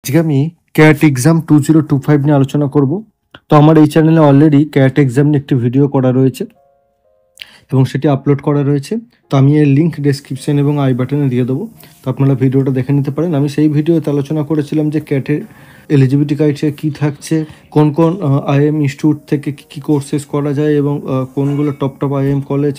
আজকে আমি cat exam 2025 নিয়ে আলোচনা করব। তো আমার এই চ্যানেলে অলরেডি ক্যাট এক্সাম নিয়ে একটি ভিডিও করা রয়েছে এবং সেটি আপলোড করা রয়েছে। তো আমি এর লিঙ্ক ডেসক্রিপশন এবং আই বাটনে দিয়ে দেবো, তো আপনারা ভিডিওটা দেখে নিতে পারেন। আমি সেই ভিডিওতে আলোচনা করেছিলাম যে ক্যাটের এলিজিবিলিটি ক্রাইটেরিয়া কী থাকছে, কোন কোন আইএম ইনস্টিটিউট থেকে কী কী কোর্সেস করা যায় এবং কোনগুলো টপ আইএম কলেজ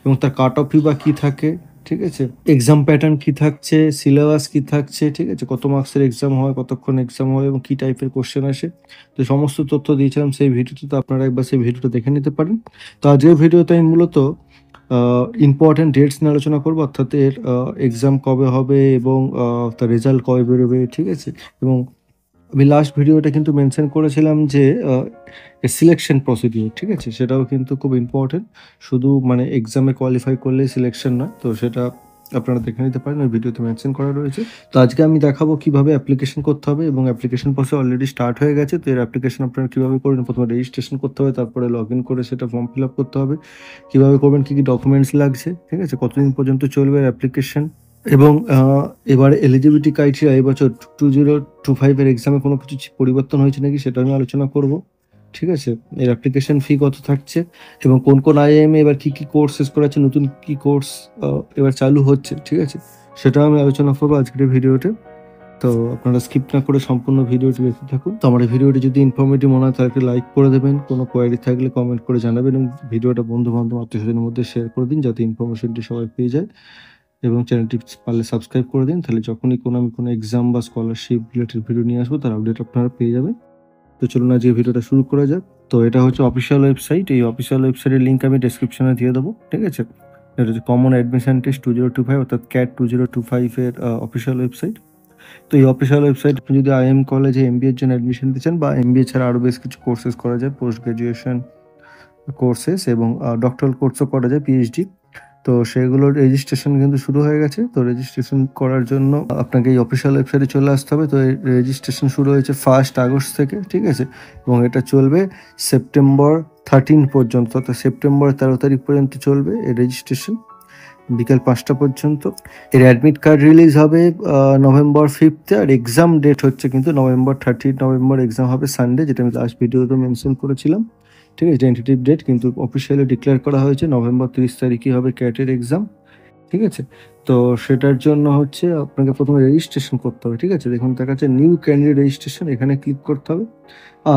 এবং তার কাট অফই বা কী থাকে, ঠিক আছে, এক্সাম প্যাটার্ন কী থাকছে, সিলেবাস কী থাকছে, ঠিক আছে, কত মার্কসের এক্সাম হয়, কতক্ষণ এক্সাম হয় এবং কী টাইপের কোশ্চেন আসে, তো সমস্ত তথ্য দিয়েছিলাম সেই ভিডিওতে। তো আপনারা একবার সেই ভিডিওটা দেখে নিতে পারেন। তো আজকের ভিডিওতে আমি মূলত ইম্পর্টেন্ট ডেটস নিয়ে আলোচনা করবো, অর্থাৎ এর এক্সাম কবে হবে এবং তার রেজাল্ট কবে বেরোবে, ঠিক আছে। এবং আমি লাস্ট ভিডিওটা কিন্তু মেনশন করেছিলাম যে সিলেকশন প্রসিডিউর, ঠিক আছে, সেটাও কিন্তু খুব ইম্পর্টেন্ট। শুধু মানে এক্সামে কোয়ালিফাই করলেই সিলেকশন নয়, তো সেটা আপনারা দেখে নিতে পারেন, ওই ভিডিওতে মেনশন করা রয়েছে। তো আজকে আমি দেখাবো কিভাবে অ্যাপ্লিকেশন করতে হবে এবং অ্যাপ্লিকেশন প্রসেস অলরেডি স্টার্ট হয়ে গেছে। তো এর অ্যাপ্লিকেশন আপনারা কীভাবে করবেন, প্রথমে রেজিস্ট্রেশন করতে হবে, তারপরে লগ ইন করে সেটা ফর্ম ফিল আপ করতে হবে, কীভাবে করবেন, কী কী ডকুমেন্টস লাগছে, ঠিক আছে, কতদিন পর্যন্ত চলবে অ্যাপ্লিকেশন, এবং এবার এলিজিবিলিটি ক্রাইটেরিয়া এবছর 2025 এর এক্সামে কোনো কিছু পরিবর্তন হয়েছে নাকি সেটা আমি আলোচনা করব, ঠিক আছে। এর অ্যাপ্লিকেশন ফি কত থাকছে এবং কোন কোন আইএমএ এবার কী কী কোর্স শেষ করা আছে, নতুন কী কোর্স এবার চালু হচ্ছে, ঠিক আছে, সেটাও আমি আলোচনা করবো আজকের ভিডিওতে। তো আপনারা স্কিপ না করে সম্পূর্ণ ভিডিওটি দেখতে থাকুন। তো আমার এই ভিডিওটি যদি ইনফরমেটিভ মনে হয় তাহলে লাইক করে দেবেন, কোনো কোয়ারি থাকলে কমেন্ট করে জানাবেন এবং ভিডিওটা বন্ধু বান্ধব আত্মীয়স্বজনের মধ্যে শেয়ার করে দিন যাতে ইনফরমেশনটি সবাই পেয়ে যায়, এবং চ্যানেলটি পারলে সাবস্ক্রাইব করে দিন, তাহলে যখনই আমি কোনো এক্সাম বা স্কলারশিপ রিলেটেড ভিডিও নিয়ে আসবো তার আপডেট আপনারা পেয়ে যাবেন। তো চলুন আজকে ভিডিওটা শুরু করা যাক। তো এটা হচ্ছে অফিসিয়াল ওয়েবসাইট, এই অফিসিয়াল ওয়েবসাইটের লিঙ্ক আমি ডেসক্রিপশনে দিয়ে দেবো, ঠিক আছে। এটা হচ্ছে কমন অ্যাডমিশন টেস্ট 2025 অর্থাৎ ক্যাট 2025 এর অফিসিয়াল ওয়েবসাইট। তো এই অফিসিয়াল ওয়েবসাইট আপনি যদি আইএম কলেজে এমবিএর জন্য অ্যাডমিশন দিতে চান বা এমবিএ ছাড়া আরও বেশ কিছু কোর্সেস করা যায়, পোস্ট গ্রাজুয়েশন কোর্সেস এবং ডক্টরাল কোর্সও করা যায়, পিএইচডি। তো সেগুলোর রেজিস্ট্রেশন কিন্তু শুরু হয়ে গেছে। তো রেজিস্ট্রেশন করার জন্য আপনাকে এই অফিসিয়াল ওয়েবসাইটে চলে আসতে হবে। তো এই রেজিস্ট্রেশন শুরু হয়েছে 1 আগস্ট থেকে, ঠিক আছে, এবং এটা চলবে সেপ্টেম্বর 13 পর্যন্ত, অর্থাৎ সেপ্টেম্বর 13 তারিখ পর্যন্ত চলবে এই রেজিস্ট্রেশন, বিকেল 5টা পর্যন্ত। এর অ্যাডমিট কার্ড রিলিজ হবে নভেম্বর 5 আর এক্সাম ডেট হচ্ছে কিন্তু নভেম্বর 30 এক্সাম হবে সানডে, যেটা আমি লাস্ট ভিডিওতে মেনশন করেছিলাম, ঠিক আছে, টেন্টেটিভ ডেট, কিন্তু অফিসিয়ালি ডিক্লেয়ার করা হয়েছে নভেম্বর 30 তারিখই হবে ক্যাটের এক্সাম, ঠিক আছে। তো সেটার জন্য হচ্ছে আপনাকে প্রথমে রেজিস্ট্রেশন করতে হবে, ঠিক আছে। দেখুন দেখাচ্ছে নিউ ক্যান্ডিডেট রেজিস্ট্রেশন, এখানে ক্লিক করতে হবে।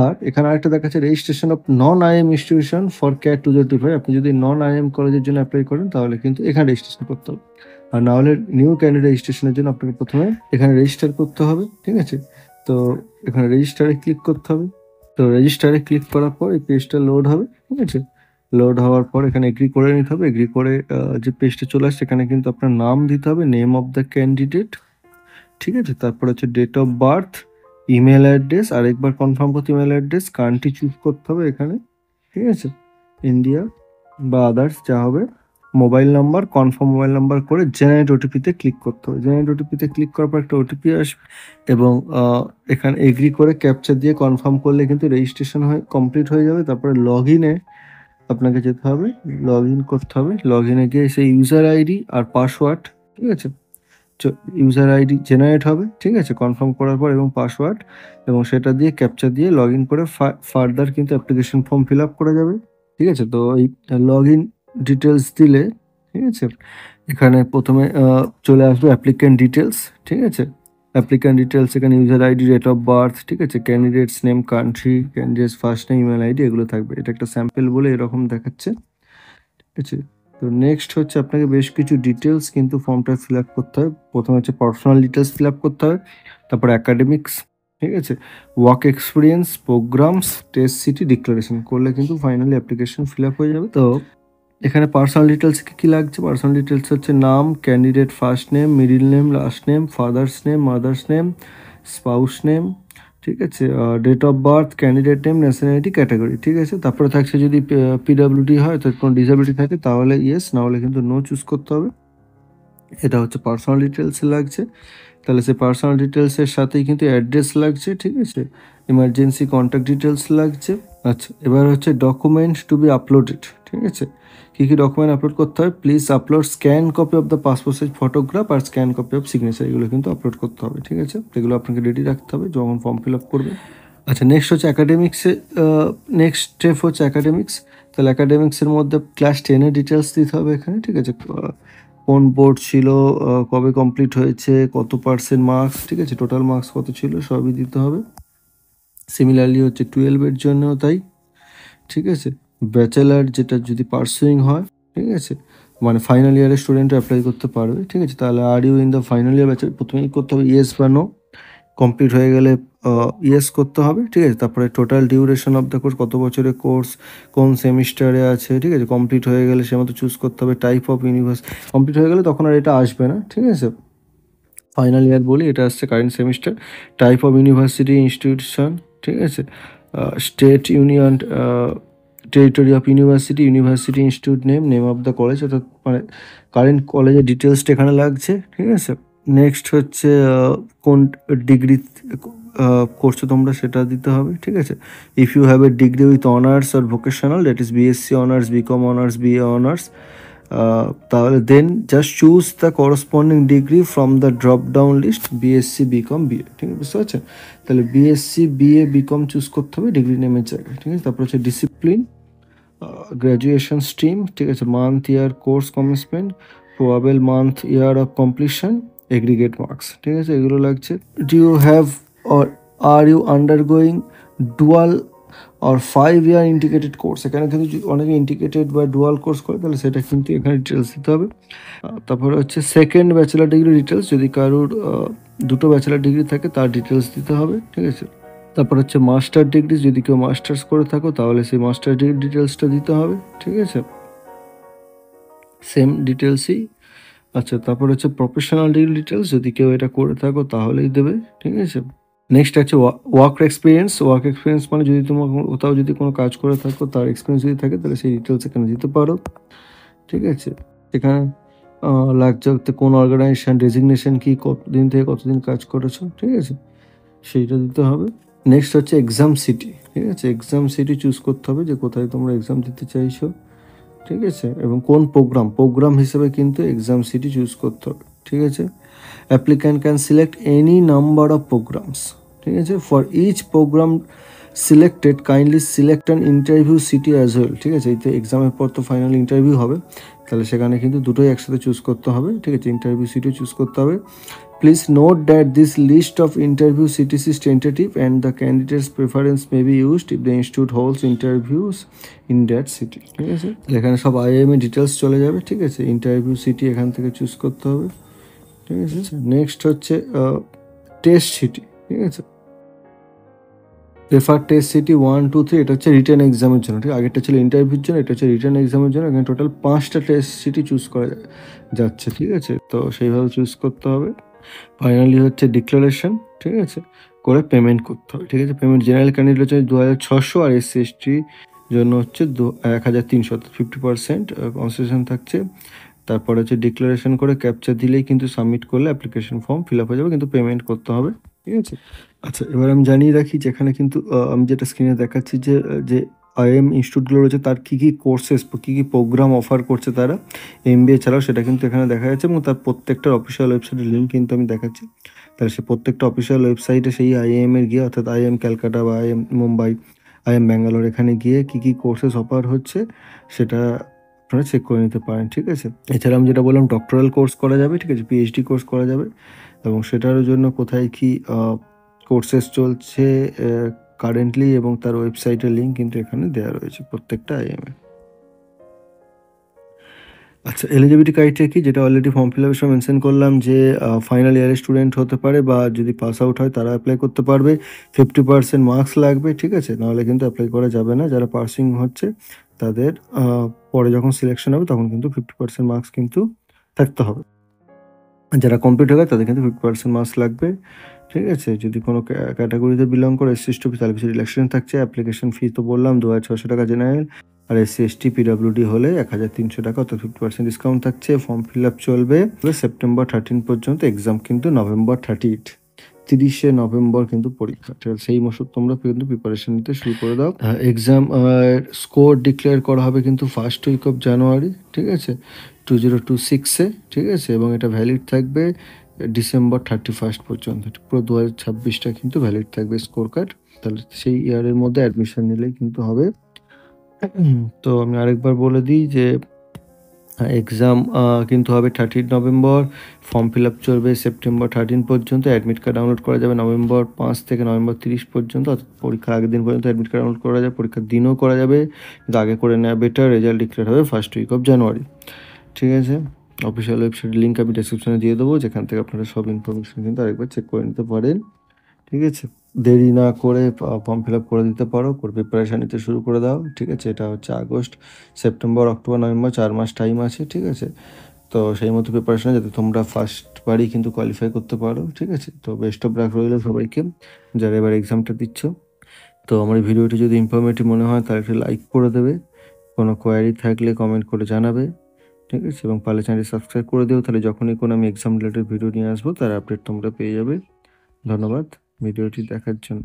আর এখানে আরেকটা দেখাচ্ছে registration of non IIM institution for CAT 2025। আপনি যদি নন আইএম কলেজের জন্য অ্যাপ্লাই করেন তাহলে কিন্তু এখানে রেজিস্ট্রেশন করতে হবে, আর না হলে নিউ ক্যান্ডিডেট রেজিস্ট্রেশনের জন্য আপনাকে প্রথমে এখানে রেজিস্টার করতে হবে, ঠিক আছে। তো এখানে রেজিস্টারে ক্লিক করতে হবে। তো রেজিস্টারে ক্লিক করার পর এই পেজটা লোড হবে, ঠিক আছে। লোড হওয়ার পর এখানে এগ্রি করে নিতে হবে। এগ্রি করে যে পেজটা চলে আসছে এখানে কিন্তু আপনার নাম দিতে হবে, নেম অফ দ্য ক্যান্ডিডেট, ঠিক আছে। তারপর হচ্ছে date of birth, email address, আরেকবার কনফার্ম করতে ইমেল অ্যাড্রেস, কান্ট্রি চুজ করতে হবে এখানে, ঠিক আছে, ইন্ডিয়া বা আদার্স যা হবে, mobile number, confirm mobile number করে জেনারেট ওটিপিতে ক্লিক করতে হবে। জেনারেট ওটিপিতে ক্লিক করার পর একটা ওটিপি আসবে এবং এখানে এগ্রি করে ক্যাপচার দিয়ে কনফার্ম করলে কিন্তু রেজিস্ট্রেশন কমপ্লিট হয়ে যাবে। তারপরে লগ ইনে আপনাকে যেতে হবে, লগ ইন করতে হবে। লগ ইনে গিয়ে সেই ইউজার আইডি আর পাসওয়ার্ড, ঠিক আছে, ইউজার আইডি জেনারেট হবে, ঠিক আছে, কনফার্ম করার পর এবং পাসওয়ার্ড, এবং সেটা দিয়ে ক্যাপচার দিয়ে লগ ইন করে ফার্দার কিন্তু অ্যাপ্লিকেশন ফর্ম ফিল আপ করা যাবে, ঠিক আছে। তো এই লগ ইন ডিটেলস দিলে, ঠিক আছে, এখানে প্রথমে চলে আসবে অ্যাপ্লিক্যান্ট ডিটেলস, ঠিক আছে। অ্যাপ্লিক্যান্ট ডিটেলস এখানে user ID, date of birth, ঠিক আছে, candidate's name, country, candidate's first name, email ID, এগুলো থাকবে। এটা একটা স্যাম্পল বলে এরকম দেখাচ্ছে, ঠিক আছে। তো নেক্সট হচ্ছে আপনাকে বেশ কিছু ডিটেলস কিন্তু ফর্মটা ফিল আপ করতে হবে। প্রথমে হচ্ছে পার্সোনাল ডিটেলস ফিল আপ করতে হবে, তারপর অ্যাকাডেমিক্স, ঠিক আছে, work experience, programs, test city, declaration করলে কিন্তু ফাইনালি অ্যাপ্লিকেশন ফিল আপ হয়ে যাবে। তো এখানে পার্সোনাল ডিটেলস কি লাগছে, পার্সোনাল ডিটেলস হচ্ছে নাম, candidate first name, middle name, last name, father's name, mother's name, spouse name, ঠিক আছে, date of birth, candidate name, nationality, category, ঠিক আছে। তারপরে থাকছে যদি পিডাব্লিউডি হয় অর্থাৎ কোনো ডিসেবিলিটি থাকে তাহলে ইয়েস, না হলে কিন্তু নো চুজ করতে হবে। এটা হচ্ছে পার্সোনাল ডিটেলস লাগছে। তাহলে সেই পার্সোনাল ডিটেলসের সাথেই কিন্তু অ্যাড্রেস লাগছে, ঠিক আছে, ইমার্জেন্সি কন্ট্যাক্ট ডিটেলস লাগছে। আচ্ছা, এবার হচ্ছে ডকুমেন্টস টু বি আপলোডেড, ঠিক আছে, কী কী ডকুমেন্ট আপলোড করতে হবে, please upload scan copy of the passport size photograph আর স্ক্যান কপি অফ সিগনেচার, এগুলো কিন্তু আপলোড করতে হবে, ঠিক আছে। এগুলো আপনাকে রেডি রাখতে হবে যখন ফর্ম ফিল আপ করবে। আচ্ছা, নেক্সট হচ্ছে অ্যাকাডেমিক্সে, নেক্সট স্টেপ হচ্ছে অ্যাকাডেমিক্স। তাহলে অ্যাকাডেমিক্সের মধ্যে ক্লাস 10-এর ডিটেলস দিতে হবে এখানে, ঠিক আছে। কোন বোর্ড ছিল, কবে কমপ্লিট হয়েছে, কত পার্সেন্ট মার্কস, ঠিক আছে, টোটাল মার্কস কত ছিল, সবই দিতে হবে। সিমিলারলি হচ্ছে 12-এর জন্যও তাই, ঠিক আছে। ব্যাচেলার যেটা যদি পার্সুইং হয়, ঠিক আছে, মানে ফাইনাল ইয়ারের স্টুডেন্ট অ্যাপ্লাই করতে পারবে, ঠিক আছে। তাহলে are you in the final year bachelor, প্রথমেই করতে হবে ইয়েস বা নো, কমপ্লিট হয়ে গেলে ইয়েস করতে হবে, ঠিক আছে। তারপরে total duration of the course, কত বছরের কোর্স, কোন সেমিস্টারে আছে, ঠিক আছে। কমপ্লিট হয়ে গেলে সে মতো চুজ করতে হবে টাইপ অফ ইউনিভার্সিটি, কমপ্লিট হয়ে গেলে তখন আর এটা আসবে না, ঠিক আছে। ফাইনাল ইয়ার বলি, এটা আসছে current semester. Type of university, institution, ঠিক আছে। State, union, territory of university, university institute name, name of the college, অর্থাৎ মানে কারেন্ট কলেজের ডিটেলসটা এখানে লাগছে, ঠিক আছে। নেক্সট হচ্ছে কোন ডিগ্রি করছো তোমরা, সেটা দিতে হবে, ঠিক আছে। If you have a degree with honours আর vocational, that is BSc honours, BCom honours, BA honours, তাহলে then just choose the corresponding degree from the drop down list, BSc, BCom, BA, ঠিক আছে, বুঝতে পারছেন। তাহলে বিএসসি, বিএ, বিকম চুজ করতে হবে degree নেমের জায়গায়, ঠিক আছে। তারপর হচ্ছে ডিসিপ্লিন, গ্র্যাজুয়েশন স্ট্রিম, ঠিক আছে, month, year, course commencement, probable month, year of completion, aggregate marks, ঠিক আছে, এগুলো লাগছে। Do you have or are you undergoing dual or 5 year integrated course, এখানে কিন্তু অনেকে ইন্টিগ্রেটেড বা ডুয়াল কোর্স করে, তাহলে সেটা কিন্তু এখানে ডিটেলস দিতে হবে। তারপরে হচ্ছে সেকেন্ড ব্যাচেলার ডিগ্রি ডিটেলস, যদি কারোর দুটো ব্যাচেলার ডিগ্রি থাকে তার ডিটেলস দিতে হবে, ঠিক আছে। তারপর হচ্ছে মাস্টার ডিগ্রি, যদি কেউ মাস্টার্স করে থাকো তাহলে সেই মাস্টার ডিগ্রি ডিটেলসটা দিতে হবে, ঠিক আছে, সেম ডিটেলসই। আচ্ছা, তারপর হচ্ছে প্রফেশনাল ডিগ্রি ডিটেলস, যদি কেউ এটা করে থাকো তাহলেই দেবে, ঠিক আছে। নেক্সট আছে ওয়ার্ক এক্সপিরিয়েন্স। ওয়ার্ক এক্সপিরিয়েন্স মানে যদি তোমার কোথাও যদি কোনো কাজ করে থাকো, তার এক্সপিরিয়েন্স যদি থাকে তাহলে সেই ডিটেলস এখানে দিতে পারো, ঠিক আছে। এখানে লাগছে কোন অর্গানাইজেশন, রেজিগনেশন কি, কতদিন থেকে কতদিন কাজ করেছো, ঠিক আছে, সেইটা দিতে হবে। নেক্সট হচ্ছে এক্সাম সিটি, ঠিক আছে। এক্সাম সিটি চুজ করতে হবে যে কোথায় তোমরা এক্সাম দিতে চাইছো, ঠিক আছে, এবং কোন প্রোগ্রাম হিসেবে কিন্তু এক্সাম সিটি চুজ করতে হবে, ঠিক আছে। Applicant can select any number of programs, ঠিক আছে। For each program selected kindly select an interview city as well, ঠিক আছে। এইতে এক্সামের পর তো ফাইনাল ইন্টারভিউ হবে, তাহলে সেখানে কিন্তু দুটোই একসাথে চুজ করতে হবে, ঠিক আছে। ইন্টারভিউ সিটিও চুজ করতে হবে। Please note that this list of interview cities is tentative and the candidate's preference may be used if the institute holds interviews in that city, ঠিক আছে। এখানে সব আইএম এর ডিটেলস চলে যাবে, ঠিক আছে। ইন্টারভিউ সিটি এখান থেকে চুজ করতে হবে, ঠিক আছে। নেক্সট হচ্ছে টেস্ট সিটি, ঠিক আছে। প্রেফার টেস্ট সিটি 1, 2, 3, এটা হচ্ছে রিটেন এক্সামের জন্য, ঠিক। আগেরটা ছিল ইন্টারভিউর জন্য, এটা হচ্ছে রিটেন এক্সামের জন্য। এখানে টোটাল 5টা টেস্ট সিটি চুজ করা যাচ্ছে, ঠিক আছে, তো সেইভাবে চুজ করতে হবে। ফাইনালি হচ্ছে ডিক্লারেশন, ঠিক আছে, করে পেমেন্ট করতে হবে, ঠিক আছে। পেমেন্ট জেনারেল ক্যান্ডিডেট হচ্ছে 2600 আর SC ST জন্য হচ্ছে 1300, 50% কনসেশন থাকছে। তারপরে হচ্ছে ডিক্লারেশন করে ক্যাপচা দিলেই কিন্তু সাবমিট করলে অ্যাপ্লিকেশন ফর্ম ফিল আপ হয়ে যাবে, কিন্তু পেমেন্ট করতে হবে, ঠিক আছে। আচ্ছা, এবার আমি জানিয়ে রাখি যেখানে কিন্তু আমি যেটা স্ক্রিনে দেখাচ্ছি যে আইএম ইনস্টিটিউটগুলো রয়েছে তার কী কী কোর্সেস, কী কী প্রোগ্রাম অফার করছে তারা MBA ছাড়াও, সেটা কিন্তু এখানে দেখা যাচ্ছে, এবং তার প্রত্যেকটার অফিসিয়াল ওয়েবসাইটের লিঙ্ক কিন্তু আমি দেখাচ্ছি। তাহলে সে প্রত্যেকটা অফিসিয়াল ওয়েবসাইটে সেই IIM এর গিয়ে, অর্থাৎ IIM ক্যালকাটা বা IIM মুম্বাই, IIM ব্যাঙ্গালোর, এখানে গিয়ে কী কী কোর্সেস অফার হচ্ছে সেটা আপনারা চেক করে নিতে পারেন, ঠিক আছে। এছাড়া আমি যেটা বললাম, ডক্টরাল কোর্স করা যাবে, ঠিক আছে, PhD কোর্স করা যাবে, এবং সেটার জন্য কোথায় কি কোর্সেস চলছে কারেন্টলি এবং তার ওয়েবসাইটের লিঙ্ক কিন্তু এখানে দেওয়া রয়েছে প্রত্যেকটা IIM এ। আচ্ছা, এলিজিবিলিটি ক্রাইটেরিয়া কি, যেটা অলরেডি ফর্ম ফিল আপের সময় মেনশন করলাম যে ফাইনাল ইয়ারের স্টুডেন্ট হতে পারে বা যদি পাস আউট হয় তারা অ্যাপ্লাই করতে পারবে। 50% মার্কস লাগবে, ঠিক আছে, নাহলে কিন্তু অ্যাপ্লাই করা যাবে না। যারা পাসিং হচ্ছে তাদের পরে যখন সিলেকশন হবে তখন কিন্তু 50% মার্কস কিন্তু থাকতে হবে। যারা কমপ্লিট হয়ে গেছে তাদের কিন্তু 50% মার্কস লাগবে, ঠিক আছে। যদি কোনো ক্যাটাগরিতে বিলং করে SC ST তাহলে কিছু রিল্যাক্সেশন থাকছে। অ্যাপ্লিকেশন ফি তো বললাম 2600 টাকা জেনারেল, আর SC ST PWD হলে 1300 টাকা, অর্থাৎ 50% ডিসকাউন্ট থাকছে। ফর্ম ফিল আপ চলবে সেপ্টেম্বর 13 পর্যন্ত, এক্সাম কিন্তু নভেম্বর 30 30শে নভেম্বর কিন্তু পরীক্ষা। ঠিক আছে? সেই মাসে তোমরা কিন্তু প্রিপারেশন নিতে শুরু করে দাও। এক্সাম স্কোর ডিক্লেয়ার করা হবে কিন্তু ফার্স্ট উইক অফ জানুয়ারি, ঠিক আছে? 2026-এ, ঠিক আছে? এবং এটা ভ্যালিড থাকবে ডিসেম্বর 31 পর্যন্ত। পুরো 2026টা কিন্তু ভ্যালিড থাকবে স্কোর কার্ড। তাহলে সেই ইয়ারের মধ্যে অ্যাডমিশন নিলেই কিন্তু হবে। তো আমি আরেকবার বলে দিই যে এক্সাম কিন্তু হবে 30 নভেম্বর, ফর্ম ফিল আপ চলবে সেপ্টেম্বর 13 পর্যন্ত, অ্যাডমিট কার্ড ডাউনলোড করা যাবে নভেম্বর 5 থেকে নভেম্বর 30 পর্যন্ত, অর্থাৎ পরীক্ষার আগের দিন পর্যন্ত অ্যাডমিট কার্ড ডাউনলোড করা যাবে, পরীক্ষার দিনও করা যাবে, কিন্তু আগে করে নেওয়া বেটার। রেজাল্ট ডিক্লেয়ার হবে ফার্স্ট উইক অফ জানুয়ারি, ঠিক আছে? অফিসিয়াল ওয়েবসাইটের লিঙ্ক আমি ডেসক্রিপশনে দিয়ে দেবো, যেখান থেকে আপনারা সব ইনফরমেশন কিন্তু আরেকবার চেক করে নিতে পারেন, ঠিক আছে? দেরি না করে ফর্ম ফিল আপ করে দিতে পারো, করে প্রিপারেশান নিতে শুরু করে দাও, ঠিক আছে? এটা হচ্ছে আগস্ট, সেপ্টেম্বর, অক্টোবর, নভেম্বর 4 মাস টাইম আছে, ঠিক আছে? তো সেই মতো প্রিপারেশান যাতে তোমরা ফার্স্টবারই কিন্তু কোয়ালিফাই করতে পারো, ঠিক আছে? তো বেস্ট অফ লাক রইল সবাইকে যারা এবার এক্সামটা দিচ্ছ। তো আমার এই ভিডিওটি যদি ইনফরমেটিভ মনে হয় তাহলে একটি লাইক করে দেবে, কোনো কোয়ারি থাকলে কমেন্ট করে জানাবে, ঠিক আছে? এবং পারলে চ্যানেলটি সাবস্ক্রাইব করে দিও, তাহলে যখনই কোনো আমি এক্সাম রিলেটেড ভিডিও নিয়ে আসবো তার আপডেট তোমরা পেয়ে যাবে। ধন্যবাদ ভিডিওটি দেখার জন্য।